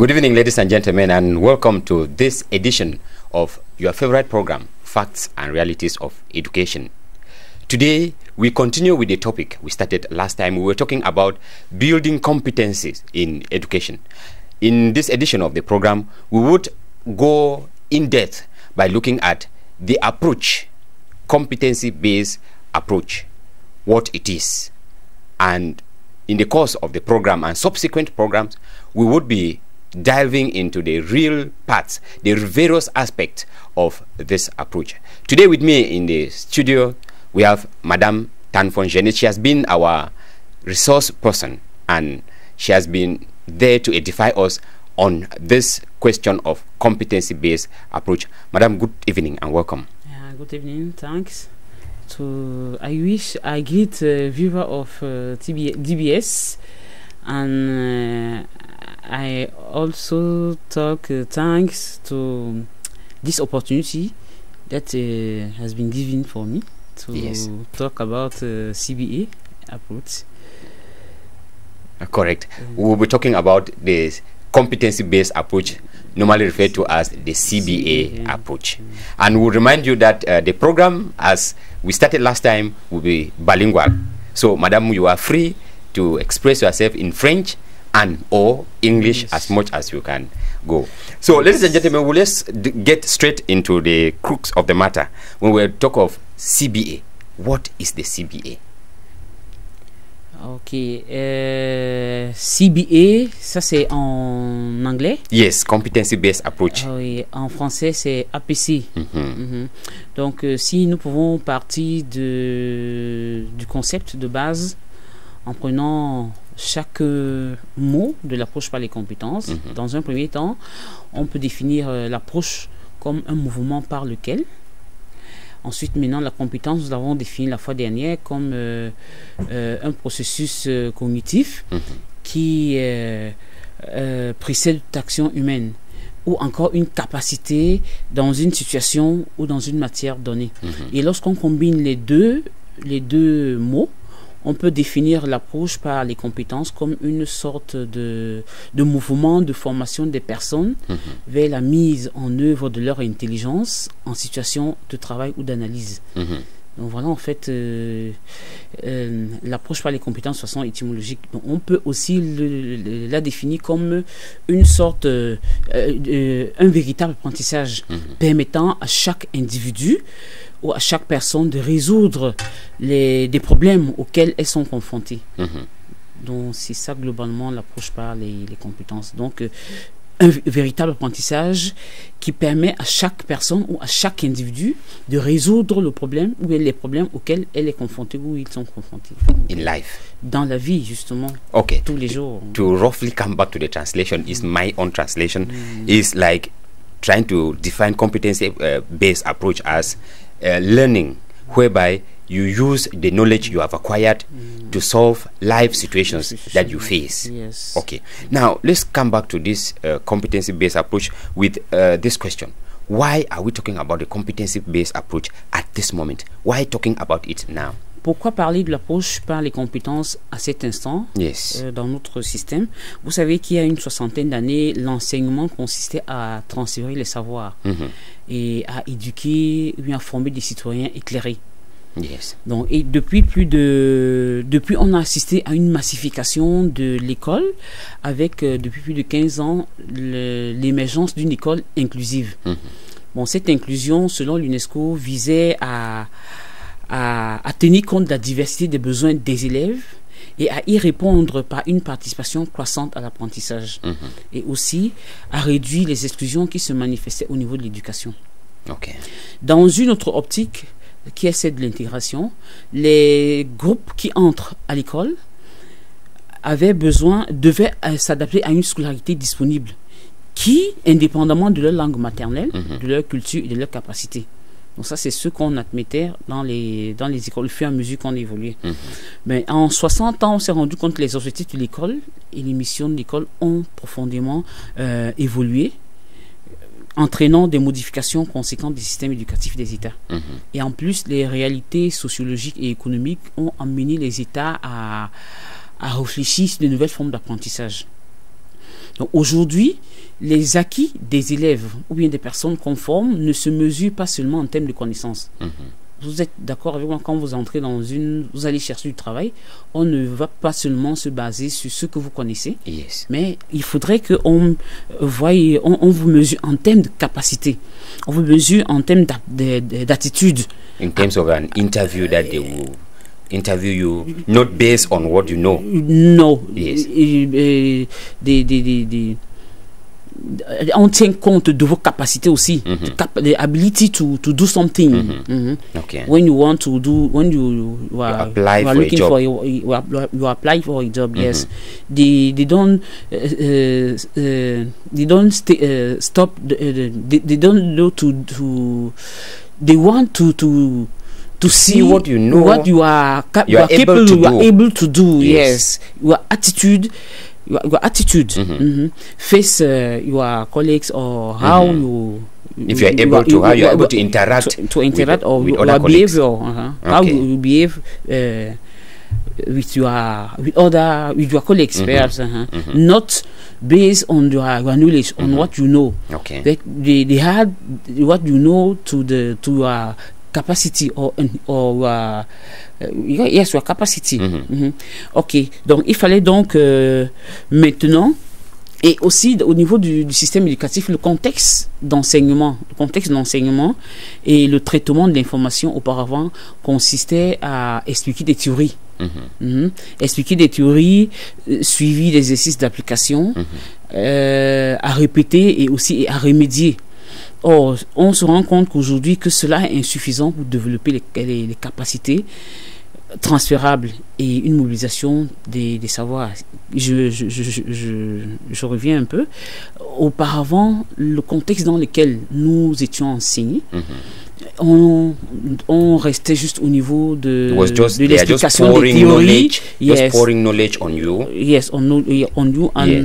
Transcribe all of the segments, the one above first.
Good evening, ladies and gentlemen, and welcome to this edition of your favorite program, Facts and Realities of Education. Today, we continue with the topic we started last time. We were talking about building competencies in education. In this edition of the program, we would go in depth by looking at the approach, competency-based approach, what it is. And in the course of the program and subsequent programs, we would be diving into the real parts, the various aspects of this approach. Today with me in the studio, we have Madame Tan Phong Jeanette. She has been our resource person and she has been there to edify us on this question of competency-based approach. Madam, good evening and welcome. Good evening, thanks. I greet viewer of DBS, and I also talk thanks to this opportunity that has been given for me to talk about CBA approach. Correct. We will be talking about the competency-based approach, normally referred to as the CBA approach. And we'll remind you that the program, as we started last time, will be bilingual. So, Madam, you are free to express yourself in French and or English as much as you can go. So, ladies and gentlemen, let's get straight into the crux of the matter. When we talk of CBA, what is the CBA? Ok, CBA, ça c'est en anglais. Yes, competency-based approach. Oui, en français c'est APC. Donc, si nous pouvons partir du concept de base en prenant chaque mot de l'approche par les compétences. Dans un premier temps, on peut définir l'approche comme un mouvement par lequel. Ensuite, maintenant, la compétence, nous l'avons définie la fois dernière comme un processus cognitif qui précède l'action humaine, ou encore une capacité dans une situation ou dans une matière donnée. Et lorsqu'on combine les deux mots, on peut définir l'approche par les compétences comme une sorte de mouvement de formation des personnes vers la mise en œuvre de leur intelligence en situation de travail ou d'analyse. Donc voilà, en fait, l'approche par les compétences de façon étymologique. Donc on peut aussi la définir comme une sorte, un véritable apprentissage permettant à chaque individu ou à chaque personne de résoudre des problèmes auxquels elles sont confrontées. Donc c'est ça globalement l'approche par les compétences. Donc un véritable apprentissage qui permet à chaque personne ou à chaque individu de résoudre le problème ou les problèmes auxquels elle est confrontée ou ils sont confrontés. In life. Dans la vie, justement. Okay. Tous les jours. To roughly come back to the translation, is my own translation, is like trying to define competency-based approach as learning, whereby you use the knowledge you have acquired to solve life situations that you face. Yes. Okay. Now, let's come back to this competency-based approach with this question. Why are we talking about the competency-based approach at this moment? Why talking about it now? Pourquoi parler de l'approche par les compétences à cet instant dans notre système? Vous savez qu'il y a une soixantaine d'années, l'enseignement consistait à transférer les savoirs et à éduquer ou à former des citoyens éclairés. Donc, et depuis on a assisté à une massification de l'école avec depuis plus de 15 ans l'émergence d'une école inclusive. Bon, cette inclusion, selon l'UNESCO, visait à tenir compte de la diversité des besoins des élèves et à y répondre par une participation croissante à l'apprentissage et aussi à réduire les exclusions qui se manifestaient au niveau de l'éducation. Dans une autre optique qui est celle de l'intégration, les groupes qui entrent à l'école devaient s'adapter à une scolarité disponible qui, indépendamment de leur langue maternelle, de leur culture et de leur capacité. Donc ça, c'est ce qu'on admettait dans les écoles au fur et à mesure qu'on évoluait. Mais en 60 ans, on s'est rendu compte que les objectifs de l'école et les missions de l'école ont profondément évolué, entraînant des modifications conséquentes des systèmes éducatifs des États. Et en plus, les réalités sociologiques et économiques ont amené les États à réfléchir sur de nouvelles formes d'apprentissage. Donc aujourd'hui, les acquis des élèves ou bien des personnes conformes ne se mesurent pas seulement en termes de connaissances. Vous êtes d'accord avec moi, quand vous entrez vous allez chercher du travail, on ne va pas seulement se baser sur ce que vous connaissez, mais il faudrait qu'on on vous mesure en termes de capacité, on vous mesure en termes d'attitude. In terms of an interview that they will interview you, not based on what you know. No. Yes. On tient compte de vos capacités aussi, the ability to do something. Okay. When you want to do, when you are looking for you apply for a job. Yes, they don't stop. They don't know to. They want to see what you know, what you are able to do. Yes, your attitude. Your attitude, face your colleagues, or how you, if you are able to, how you are able to interact with other behavior, how you behave with your colleagues, perhaps, not based on your knowledge, on what you know. Okay, they had what you know to your capacity or yes, your capacity. Ok, donc il fallait donc maintenant, et aussi au niveau du système éducatif, le contexte d'enseignement et le traitement de l'information auparavant consistait à expliquer des théories. Expliquer des théories, suivi d'exercices d'application, à répéter et aussi à remédier. Or, on se rend compte qu'aujourd'hui que cela est insuffisant pour développer les capacités transférables et une mobilisation des savoirs. Je reviens un peu. Auparavant, le contexte dans lequel nous étions enseignés, on restait juste au niveau de l'explication des théories. Just pouring knowledge on you. Yes, on you and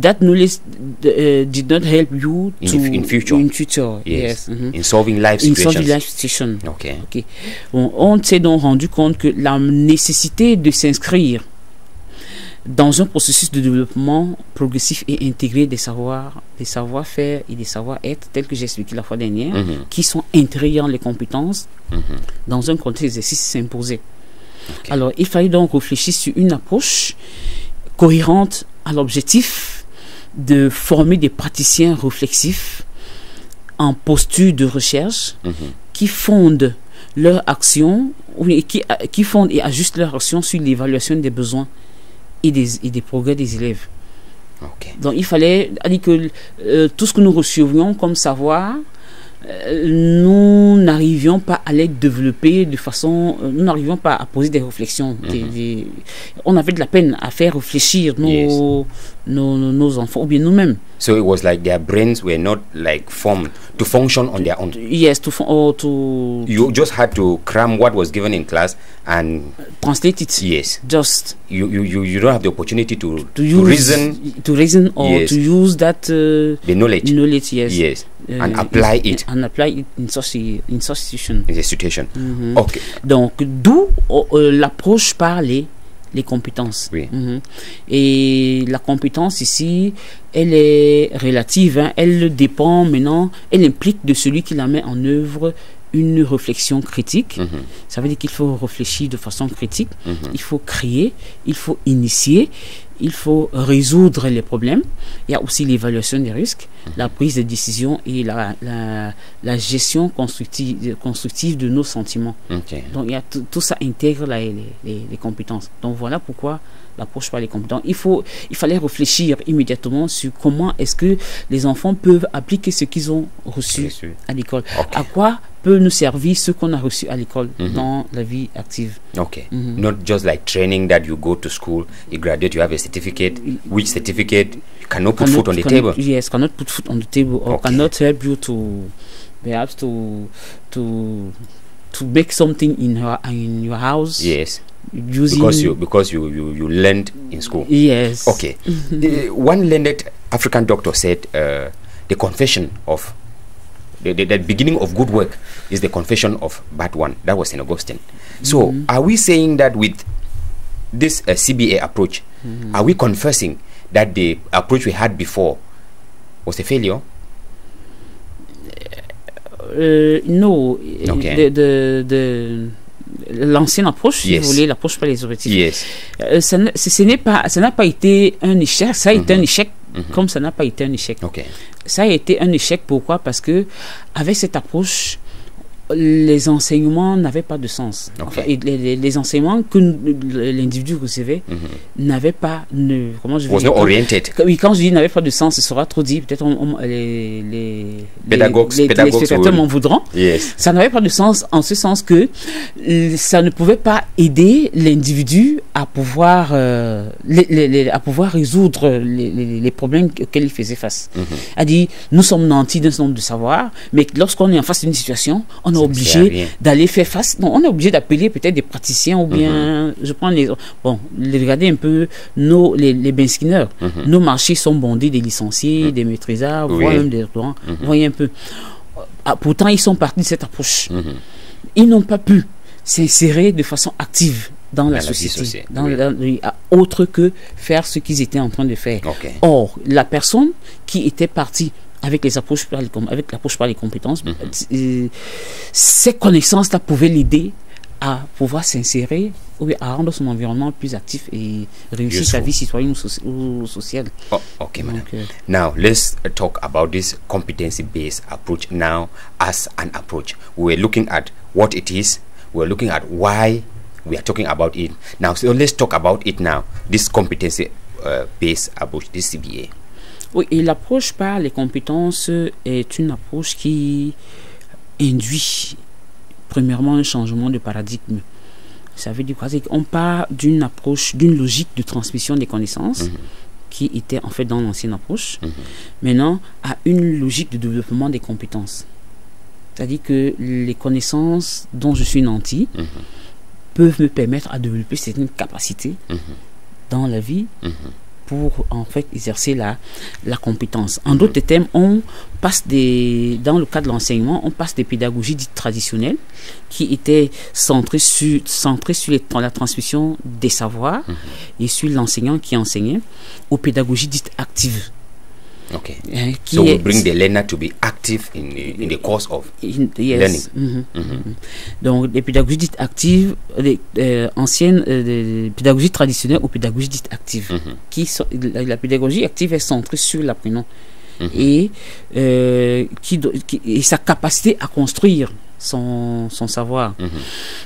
that knowledge did not help you in future. Yes. In solving life situations. Okay. On s'est donc rendu compte que la nécessité de s'inscrire dans un processus de développement progressif et intégré des savoir-faire et des savoir-être, tels que j'ai expliqué la fois dernière, qui sont intégrés dans les compétences, dans un contexte d'exercice s'imposait. Alors, il fallait donc réfléchir sur une approche cohérente à l'objectif de former des praticiens réflexifs en posture de recherche qui fondent leur action, qui fondent et ajustent leur action sur l'évaluation des besoins et des progrès des élèves. Donc il fallait dire que tout ce que nous recevions comme savoir, nous n'arrivions pas à les développer de façon, nous n'arrivions pas à poser des réflexions. On avait de la peine à faire réfléchir nos enfants ou bien nous-mêmes. So it was like their brains were not like formed to function on their own. Yes, you just had to cram what was given in class and translate it. Yes. Just you don't have the opportunity to reason or to use that the knowledge. Yes. And apply it. And apply it in such a situation. Okay. Donc d'où l'approche par les compétences. Et la compétence ici, elle est relative, elle dépend maintenant, elle implique de celui qui la met en œuvre une réflexion critique. Ça veut dire qu'il faut réfléchir de façon critique, il faut créer, il faut initier, il faut résoudre les problèmes. Il y a aussi l'évaluation des risques, la prise de décision et la gestion constructive de nos sentiments. Donc il y a tout ça intègre les compétences. Donc voilà pourquoi l'approche par les compétences. Il fallait réfléchir immédiatement sur comment est-ce que les enfants peuvent appliquer ce qu'ils ont reçu à l'école. À quoi peut nous servir ce qu'on a reçu à l'école dans la vie active. Not just like training that you go to school, you graduate, you have a certificate, which certificate you cannot put food on the table. Yes, cannot put food on the table or cannot help you to perhaps to make something in your house. Yes. Because you learned in school. Yes. Okay. One learned African doctor said the confession of the beginning of good work is the confession of bad one. That was St. Augustine. So are we saying that with this CBA approach, are we confessing that the approach we had before was a failure? No. Okay. L'ancienne approche, si yes. vous voulez, l'approche par les objectifs. Yes. Ça n'a pas été un échec. Ça a été un échec, comme ça n'a pas été un échec. Okay. Ça a été un échec. Pourquoi? Parce que avec cette approche, les enseignements n'avaient pas de sens. Okay. Enfin, les enseignements que l'individu recevait n'avaient pas... comment je vais dire, oriented. Oui, quand je dis n'avait pas de sens, ce sera trop dit. Peut-être les spectateurs m'en voudront. Yes. Ça n'avait pas de sens en ce sens que ça ne pouvait pas aider l'individu à pouvoir, à pouvoir résoudre les problèmes auxquels il faisait face. A dit, nous sommes nantis d'un certain nombre de savoirs, mais lorsqu'on est en face d'une situation, on est obligé d'aller faire face. Non, on est obligé d'appeler peut-être des praticiens ou bien, je prends les... Bon, regardez un peu les benskinners. Nos marchés sont bondés des licenciés, des maîtrisards, voire même des doctorants. Vous voyez un peu. Pourtant, ils sont partis de cette approche. Ils n'ont pas pu s'insérer de façon active dans la société, autre que faire ce qu'ils étaient en train de faire. Okay. Or, la personne qui était partie avec l'approche par les compétences, ces connaissances-là pouvaient l'aider à pouvoir s'insérer ou à rendre son environnement plus actif et réussir sa vie citoyenne ou sociale. Oh, okay, madam. Now, let's talk about this competency-based approach now as an approach. We're looking at what it is. We're looking at why we are talking about it. Now, so let's talk about it now. This competency-based approach, this CBA. Oui, et l'approche par les compétences est une approche qui induit premièrement un changement de paradigme. Ça veut dire quoi? On part d'une approche, d'une logique de transmission des connaissances qui était en fait dans l'ancienne approche, maintenant à une logique de développement des compétences. C'est-à-dire que les connaissances dont je suis nanti peuvent me permettre à développer certaines capacités dans la vie pour en fait exercer la compétence. En d'autres termes, on passe dans le cadre de l'enseignement, on passe des pédagogies dites traditionnelles qui étaient centrées sur la transmission des savoirs et sur l'enseignant qui enseignait, aux pédagogies dites actives. Okay. So we bring the learner to be active in the course of learning. Donc, les pédagogies dites actives, anciennes, des pédagogies traditionnelles aux pédagogies dites actives. La pédagogie active est centrée sur l'apprenant et sa capacité à construire son savoir.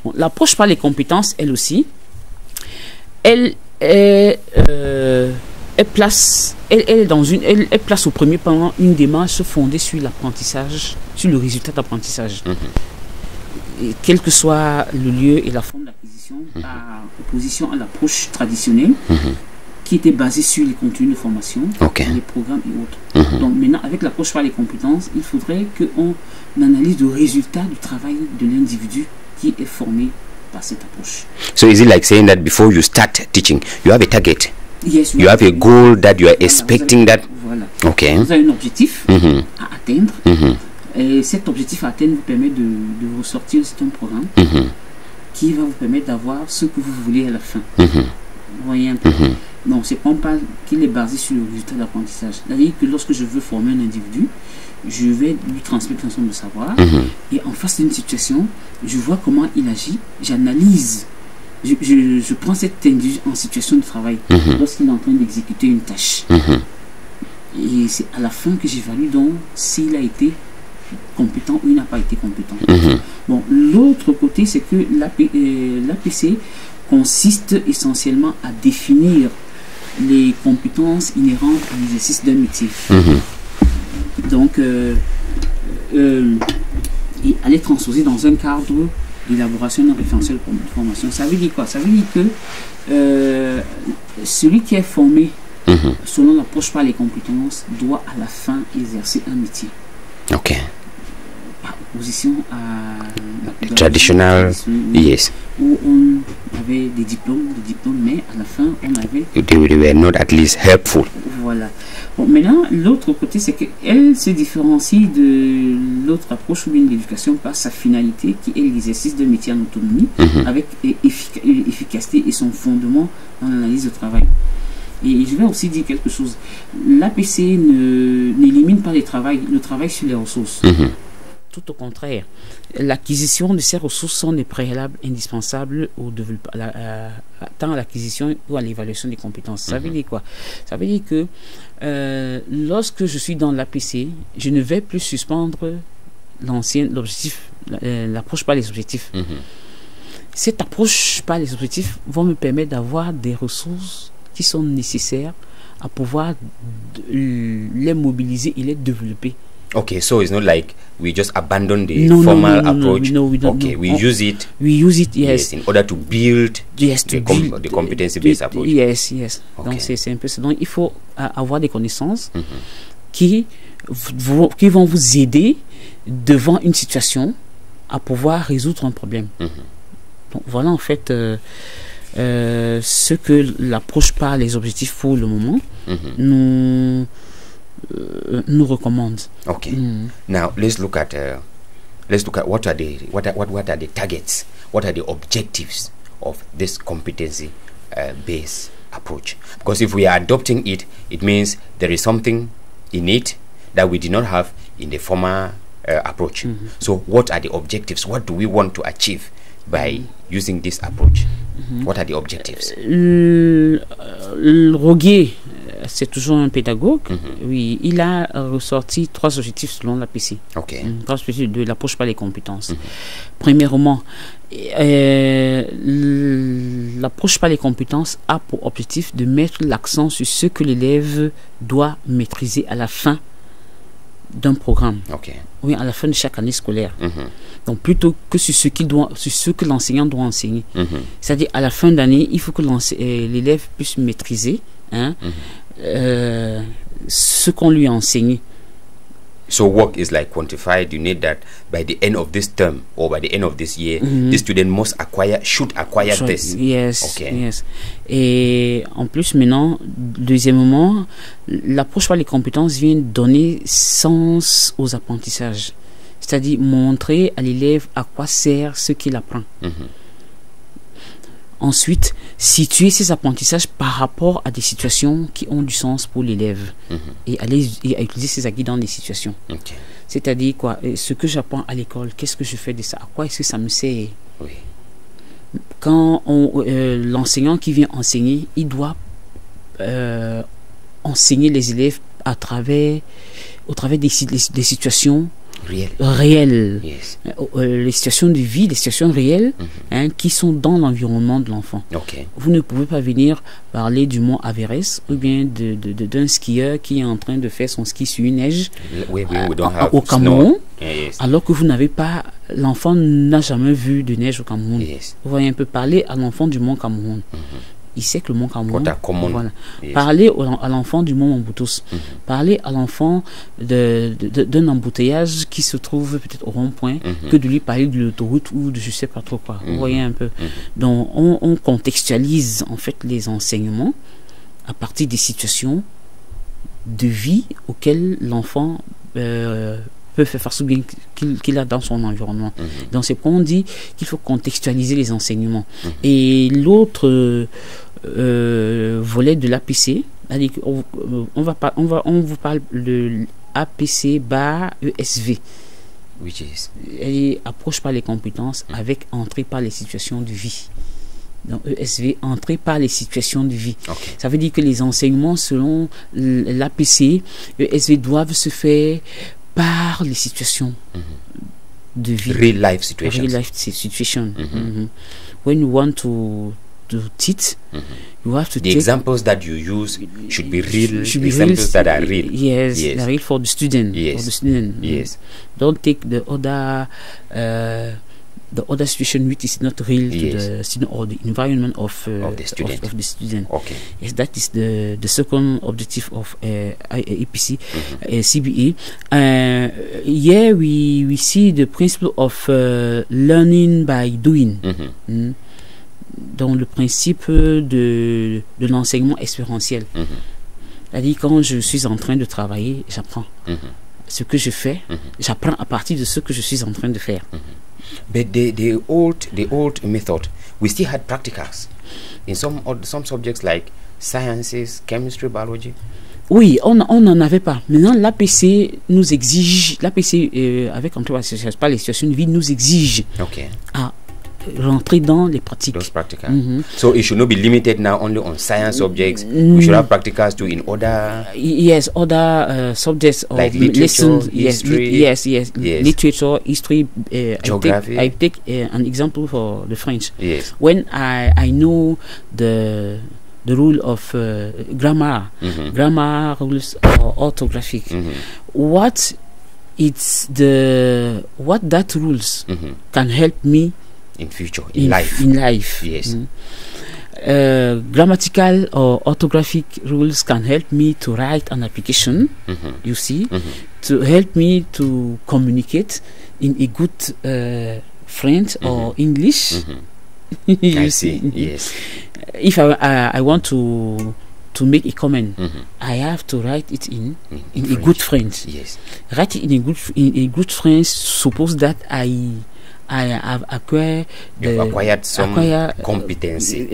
Bon, l'approche par les compétences, elle aussi, elle place au premier plan une démarche fondée sur l'apprentissage, sur le résultat d'apprentissage. Quel que soit le lieu et la forme d'acquisition, par opposition à l'approche traditionnelle qui était basée sur les contenus de formation, les programmes et autres. Donc maintenant, avec l'approche par les compétences, il faudrait qu'on analyse le résultat du travail de l'individu qui est formé par cette approche. So is it like saying that before you start teaching, you have a target? Yes, you have a goal that you are expecting that. Voilà. Okay. Vous avez un objectif à atteindre. Et cet objectif à atteindre vous permet de ressortir un programme qui va vous permettre d'avoir ce que vous voulez à la fin. Vous voyez un peu. Non, c'est pas qu'il est basé sur le résultat d'apprentissage. C'est-à-dire que lorsque je veux former un individu, je vais lui transmettre un certain nombre de savoir et en face d'une situation, je vois comment il agit, j'analyse. Je prends cet individu en situation de travail lorsqu'il est en train d'exécuter une tâche. Et c'est à la fin que j'évalue donc s'il a été compétent ou il n'a pas été compétent. Bon, l'autre côté, c'est que l'APC consiste essentiellement à définir les compétences inhérentes à l'exercice d'un métier. Donc, et à les transposer dans un cadre d'élaboration d'un référentiel de formation. Ça veut dire quoi? Ça veut dire que celui qui est formé selon l'approche par les compétences doit à la fin exercer un métier. Ok. Par opposition à la traditional, yes. Où on avait des diplômes, mais à la fin on avait... They were not at least helpful. Voilà. Bon, maintenant, l'autre côté, c'est qu'elle se différencie de l'autre approche ou bien de l'éducation par sa finalité, qui est l'exercice de métier en autonomie, avec efficacité et son fondement dans l'analyse de travail. Et je vais aussi dire quelque chose. L'APC n'élimine pas le travail sur les ressources. Tout au contraire. L'acquisition de ces ressources sont des préalables indispensables au développement, tant à l'acquisition ou à l'évaluation des compétences. Ça veut dire quoi? Ça veut dire que lorsque je suis dans l'APC, je ne vais plus suspendre l'approche par les objectifs. Cette approche par les objectifs va me permettre d'avoir des ressources qui sont nécessaires à pouvoir les mobiliser et les développer. Okay, so it's not like we just abandon the formal approach. No, we don't. Okay, we use it. We use it, yes, in order to build the competency-based approach. Yes. Okay. Donc c'est un peu ça. Donc il faut avoir des connaissances qui vont vous aider devant une situation à pouvoir résoudre un problème. Donc voilà en fait ce que l'approche par les objectifs pour le moment nous recommande. Okay. Now let's look at what are the targets, what are the objectives of this competency based approach. Because if we are adopting it, it means there is something in it that we did not have in the former approach. So what are the objectives? What do we want to achieve by using this approach? What are the objectives? Roguier, c'est toujours un pédagogue. Oui, il a ressorti 3 objectifs selon l'APC. Okay. 3 objectifs de l'approche par les compétences. Premièrement, l'approche par les compétences a pour objectif de mettre l'accent sur ce que l'élève doit maîtriser à la fin d'un programme. Okay. Oui, à la fin de chaque année scolaire. Donc plutôt que sur ce que l'enseignant doit enseigner. C'est-à-dire à la fin d'année, il faut que l'élève puisse maîtriser ce qu'on lui a enseigné. So work is like quantified. You need that by the end of this term or by the end of this year, the student should acquire this. Yes, okay. Yes. Et en plus maintenant, deuxièmement, l'approche par les compétences vient donner sens aux apprentissages. C'est-à-dire montrer à l'élève à quoi sert ce qu'il apprend. Ensuite, situer ces apprentissages par rapport à des situations qui ont du sens pour l'élève et à utiliser ces acquis dans des situations. Okay. C'est-à-dire quoi, ce que j'apprends à l'école, qu'est-ce que je fais de ça? À quoi est-ce que ça me sert? Oui. Quand l'enseignant qui vient enseigner, il doit enseigner les élèves au travers des situations réelles, yes. Les situations de vie, les situations réelles qui sont dans l'environnement de l'enfant. Okay. Vous ne pouvez pas venir parler du mont Everest ou bien d'un skieur qui est en train de faire son ski sur une neige au Cameroun, yes. Alors que vous n'avez pas, l'enfant n'a jamais vu de neige au Cameroun. Yes. Vous voyez un peu, parler à l'enfant du mont Cameroun. Il sait que le mont Cameroun. Voilà. Yes. Parler à l'enfant du mont Momboutus. Parler à l'enfant d'un embouteillage qui se trouve peut-être au rond-point que de lui parler de l'autoroute ou de je sais pas trop quoi. Vous voyez un peu. Donc on contextualise en fait les enseignements à partir des situations de vie auxquelles l'enfant peut faire face ou bien qu'il a dans son environnement. Donc c'est pourquoi on dit qu'il faut contextualiser les enseignements. Et l'autre volet de l'APC, on vous parle de APC bar ESV, which is approche par les compétences avec entrée par les situations de vie. Donc ESV, entrée par les situations de vie. Okay. Ça veut dire que les enseignements selon l'APC ESV doivent se faire par les situations de vie. Real life situations. Real life situation. When you want to teach, you have to the examples that you use should be real examples that are real. Yes, they're real for the student. Yes. For the student. Yes. Don't take the other situation which is not real to the student or the environment of the student. Okay. Yes, that is the second objective of APC, CBE. Here we see the principle of learning by doing. Donc le principe de l'enseignement expérientiel. C'est-à-dire quand je suis en train de travailler, j'apprends. Ce que je fais, j'apprends à partir de ce que je suis en train de faire. But the old method, we still had practicals in some subjects like sciences, chemistry, biology? Oui, on n'en avait pas. Maintenant, l'APC nous exige, l'APC avec Entrée par les situations de vie nous exige à rentrer dans les pratiques. Those practicals. So it should not be limited now only on science subjects. We should have practicals too in other. Yes, other subjects or like literature, lessons. history. Yes. Literature, history. Geography. I take an example for the French. Yes. When I know the rule of grammar, grammar rules or orthographic. What that rules can help me in future, in life. Yes. Grammatical or orthographic rules can help me to write an application, you see, to help me to communicate in a good French or English. I see, yes. If I want to make a comment, I have to write it in a good French. Yes. Write it in a good French. Suppose that I have acquired some competency.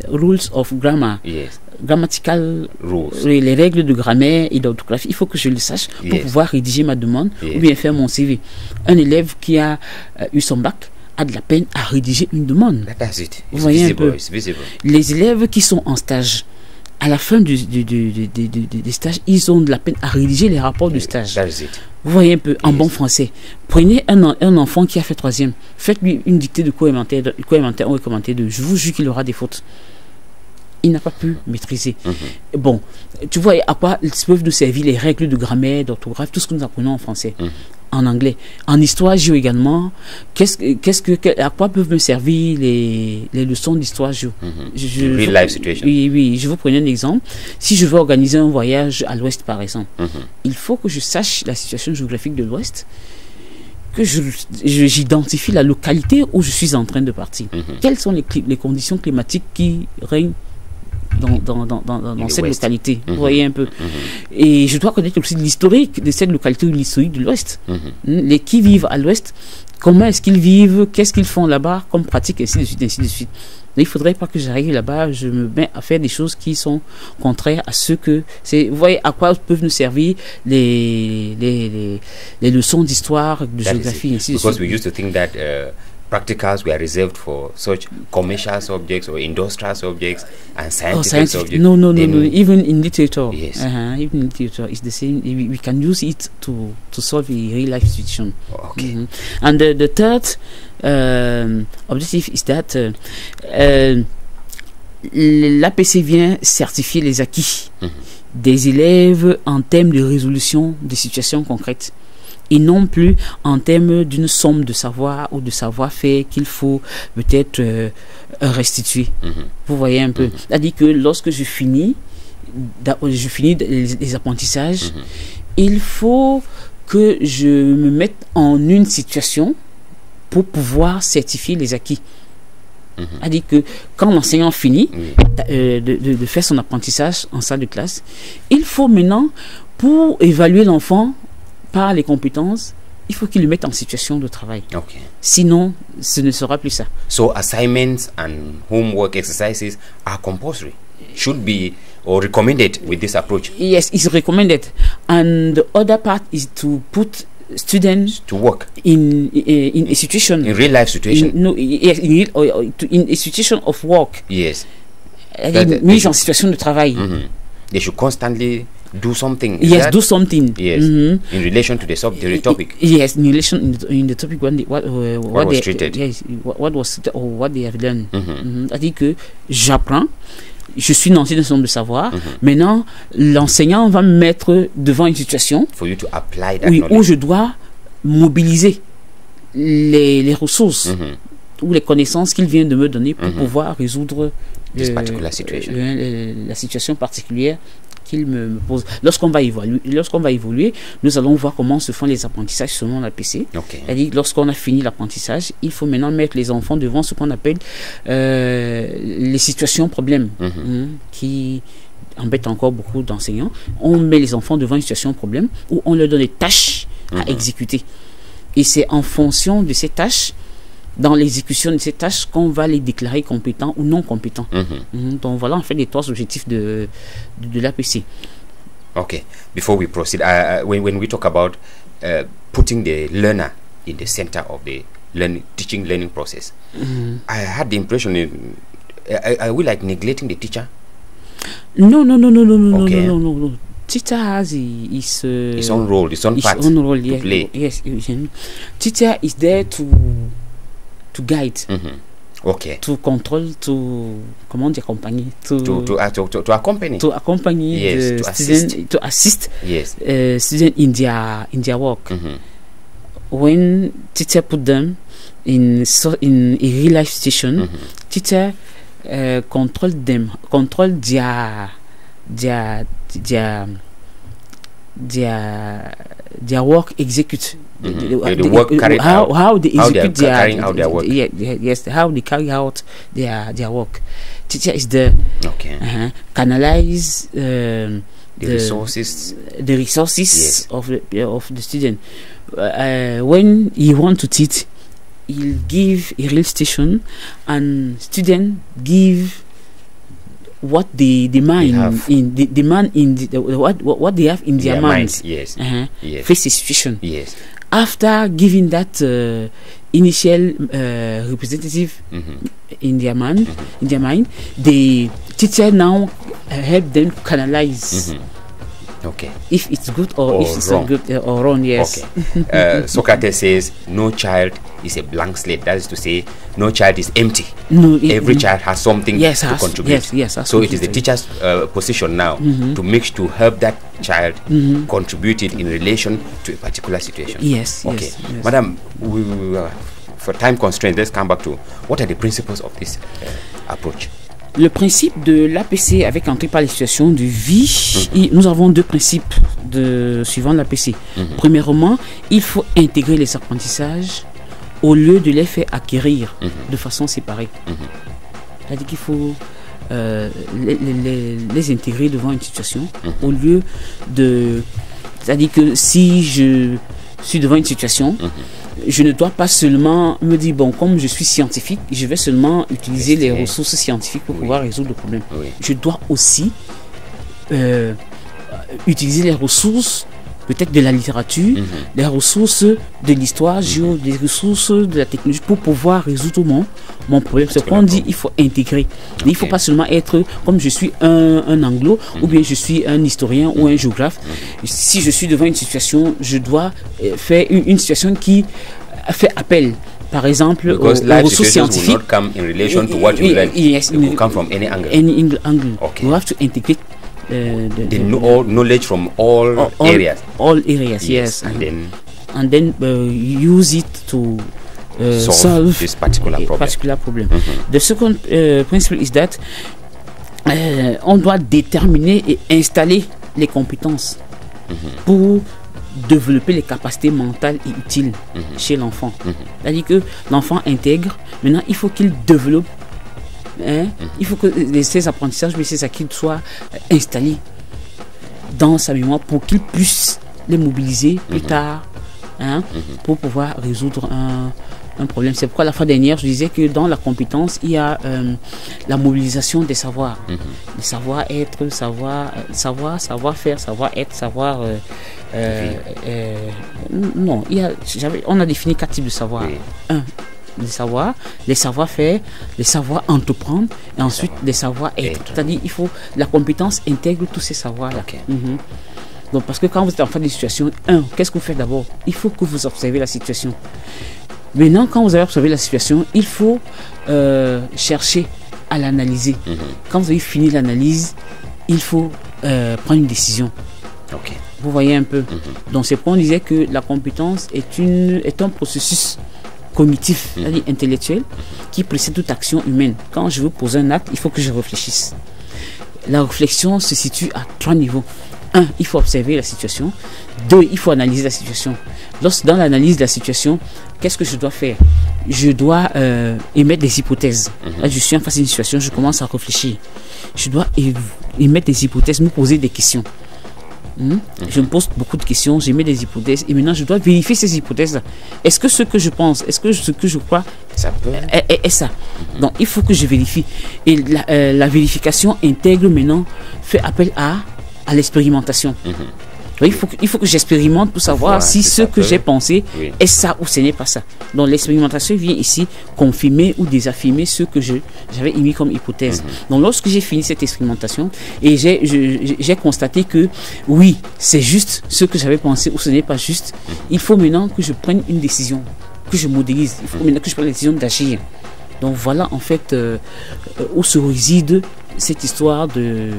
Rules of grammar. Yes. Grammatical rules. Les règles de grammaire et d'orthographe. Il faut que je le sache pour pouvoir rédiger ma demande ou bien faire mon CV. Un élève qui a eu son bac a de la peine à rédiger une demande. That's it. Vous voyez visible, un peu. it's visible. Les élèves qui sont en stage, à la fin des stages, ils ont de la peine à rédiger les rapports de stage. That's it. Vous voyez un peu, en bon français. Prenez un enfant qui a fait 3e, faites-lui une dictée de co-élémentaire ou recommandé 2. Je vous jure qu'il aura des fautes. Il n'a pas pu maîtriser. Bon, tu vois à quoi peuvent nous servir les règles de grammaire, d'orthographe, tout ce que nous apprenons en français, en anglais. En histoire géo également, à quoi peuvent me servir les leçons d'histoire géo? Real life situation. Oui, je vous prends un exemple. Si je veux organiser un voyage à l'ouest, par exemple, il faut que je sache la situation géographique de l'ouest, que j'identifie la localité où je suis en train de partir. Quelles sont les conditions climatiques qui règnent dans cette localité, vous voyez un peu. Et je dois connaître aussi l'historique de cette localité ou l'historique de l'Ouest. Les qui vivent à l'Ouest, comment est-ce qu'ils vivent, qu'est-ce qu'ils font là-bas comme pratique, ainsi de suite, ainsi de suite. Mais il ne faudrait pas que j'arrive là-bas, je me mets à faire des choses qui sont contraires à ce que c'est. Vous voyez à quoi peuvent nous servir les leçons d'histoire, de géographie, ainsi de suite. Because we used to think that practicals were reserved for such commercial subjects or industrial subjects and scientific subjects. No. Even in literature, yes. Even in literature, it's the same. We can use it to solve a real life situation. Okay. And the third objective is that l'APC vient certifier les acquis des élèves en termes de résolution de situations concrètes, et non plus en termes d'une somme de savoir ou de savoir-faire qu'il faut peut-être restituer. Vous voyez un peu. C'est-à-dire que lorsque je finis les apprentissages, il faut que je me mette en une situation pour pouvoir certifier les acquis. C'est-à-dire que quand l'enseignant finit de faire son apprentissage en salle de classe, il faut maintenant, pour évaluer l'enfant par les compétences, il faut qu'il le mette en situation de travail. Okay. Sinon, ce ne sera plus ça. So assignments and homework exercises are compulsory, should be or recommended with this approach. Yes, it's recommended. And the other part is to put students to work in a situation, in real life situation. In a situation of work. Yes. Mise en situation de travail. They should constantly do something. Yes, do something. Yes, in relation to the topic. Yes, in relation in the topic what was treated. Yes, what they have done. C'est-à-dire que j'apprends, je suis dans une zone de savoir. Maintenant, l'enseignant va me mettre devant une situation for you to apply that où je dois mobiliser les ressources ou les connaissances qu'il vient de me donner pour pouvoir résoudre la situation particulière qu'il me pose. Lorsqu'on va évoluer, nous allons voir comment se font les apprentissages selon l'APC. Okay. C'est-à-dire lorsqu'on a fini l'apprentissage, il faut maintenant mettre les enfants devant ce qu'on appelle les situations problèmes qui embêtent encore beaucoup d'enseignants. On met les enfants devant une situation problème où on leur donne des tâches à exécuter. Et c'est en fonction de ces tâches dans l'exécution de ces tâches qu'on va les déclarer compétents ou non compétents. Donc voilà en fait les 3 objectifs de l'APC. Okay, before we proceed, when we talk about putting the learner in the center of the teaching-learning process, I had the impression, are we like neglecting the teacher? No. Teacher has his own role, his own part to play. Yes. Teacher is there to guide. Okay. To control, to accompagner, to accompany. To accompany yes, the student, to assist yes. Student in their work. When teacher put them in a real life situation, teacher control their work execute. The work carried out. How they execute carrying out their work. Yes, how they carry out their work. Teacher is there. Okay. Canalize the resources. The resources, yes, of the student. When he want to teach, he'll give a real station, and student give what they demand what they have in their minds. Yes. Yes. Face the situation. Yes. After giving that initial representative in their mind, the teacher now help them canalize. Okay. If it's good or if it's not good or wrong. Yes. Okay. Socrates says no child is a blank slate. That is to say, no child is empty. No, every child has something to contribute. Yes. So it is the teacher's position now to help that child contribute it in relation to a particular situation. Yes. Okay. Yes. Madam, we for time constraints, let's come back to what are the principles of this approach. Le principe de l'APC avec entrée par les situations de vie, nous avons 2 principes suivant l'APC. Premièrement, il faut intégrer les apprentissages au lieu de les faire acquérir de façon séparée. C'est-à-dire qu'il faut les intégrer devant une situation au lieu de... C'est-à-dire que si je suis devant une situation, je ne dois pas seulement me dire, bon, comme je suis scientifique, je vais seulement utiliser les ressources scientifiques pour pouvoir résoudre le problème. Je dois aussi utiliser les ressources peut-être de la littérature, les ressources de l'histoire, des ressources de la technologie pour pouvoir résoudre mon problème. C'est qu'on dit il faut intégrer. Il ne faut pas seulement être, comme je suis un anglo, ou bien je suis un historien ou un géographe. Si je suis devant une situation, je dois faire une situation qui fait appel. Par exemple, aux ressources scientifiques. Will not come in relation to what you learn. Yes, it will come from any angle. Any angle. Okay. You have to integrate the knowledge from all areas. All areas, yes. And then use it to solve this particular problem. The second principle is that on doit déterminer et installer les compétences pour développer les capacités mentales et utiles chez l'enfant. C'est-à-dire que l'enfant intègre, maintenant il faut qu'il développe, il faut que ces apprentissages, mais ces acquis soient installés dans sa mémoire pour qu'il puisse les mobiliser plus tard pour pouvoir résoudre un problème. C'est pourquoi la fois dernière, je disais que dans la compétence, il y a la mobilisation des savoirs. Le savoir-être, savoir-faire, savoir-être, savoir... non, on a défini 4 types de savoir. Un, les savoir-faire, les savoir-entreprendre, et ensuite les savoir-être. C'est-à-dire il faut la compétence intègre tous ces savoirs-là. Donc parce que quand vous êtes en face d'une situation, qu'est-ce que vous faites d'abord? Il faut que vous observez la situation. Maintenant, quand vous avez observé la situation, il faut chercher à l'analyser. Quand vous avez fini l'analyse, il faut prendre une décision. Vous voyez un peu. Donc c'est pourquoi on disait que la compétence est un processus cognitif, c'est-à-dire intellectuel, qui précède toute action humaine. Quand je veux poser un acte, il faut que je réfléchisse. La réflexion se situe à 3 niveaux. 1, il faut observer la situation. 2, il faut analyser la situation. Dans l'analyse de la situation, qu'est-ce que je dois faire? Je dois émettre des hypothèses. Là, je suis en face d'une situation, je commence à réfléchir. Je dois émettre des hypothèses, me poser des questions. Je me pose beaucoup de questions, j'émets des hypothèses et maintenant je dois vérifier ces hypothèses. Est-ce que ce que je pense, est-ce que ce que je crois ça peut est ça? Donc il faut que je vérifie. Et la vérification intègre maintenant, fait appel à l'expérimentation. Il faut que j'expérimente pour savoir si ce que j'ai pensé est ça ou ce n'est pas ça. Donc l'expérimentation vient ici confirmer ou désaffirmer ce que j'avais émis comme hypothèse. Donc lorsque j'ai fini cette expérimentation et j'ai constaté que oui, c'est juste ce que j'avais pensé ou ce n'est pas juste, il faut maintenant que je prenne une décision, que je modélise. Il faut maintenant que je prenne la décision d'agir. Donc voilà en fait où se réside cette histoire de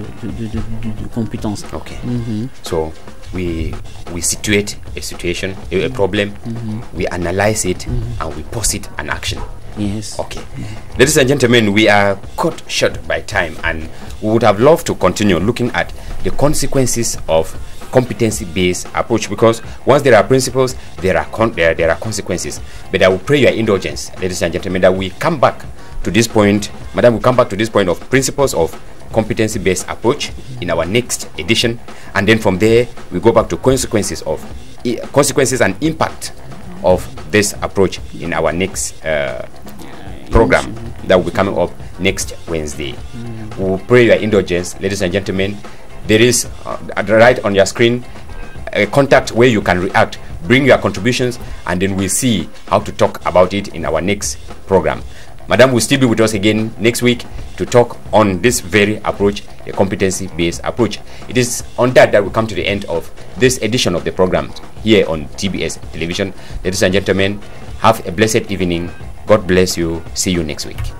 compétences. Okay. So we situate a situation, a problem, we analyze it, and we post it an action. Yes. Okay. Ladies and gentlemen, we are cut short by time, and we would have loved to continue looking at the consequences of competency-based approach, because once there are principles, there are consequences. But I will pray your indulgence, ladies and gentlemen, that we come back to this point. Madam, we come back to this point of principles of competency-based approach in our next edition, and then from there we go back to consequences and impact of this approach in our next program that will be coming up next Wednesday. We will pray your indulgence, ladies and gentlemen. There is right on your screen a contact where you can react, bring your contributions, and then we'll see how to talk about it in our next program. Madam will still be with us again next week to talk on this very approach, a competency-based approach. It is on that we come to the end of this edition of the program here on TBS Television. Ladies and gentlemen, have a blessed evening. God bless you. See you next week.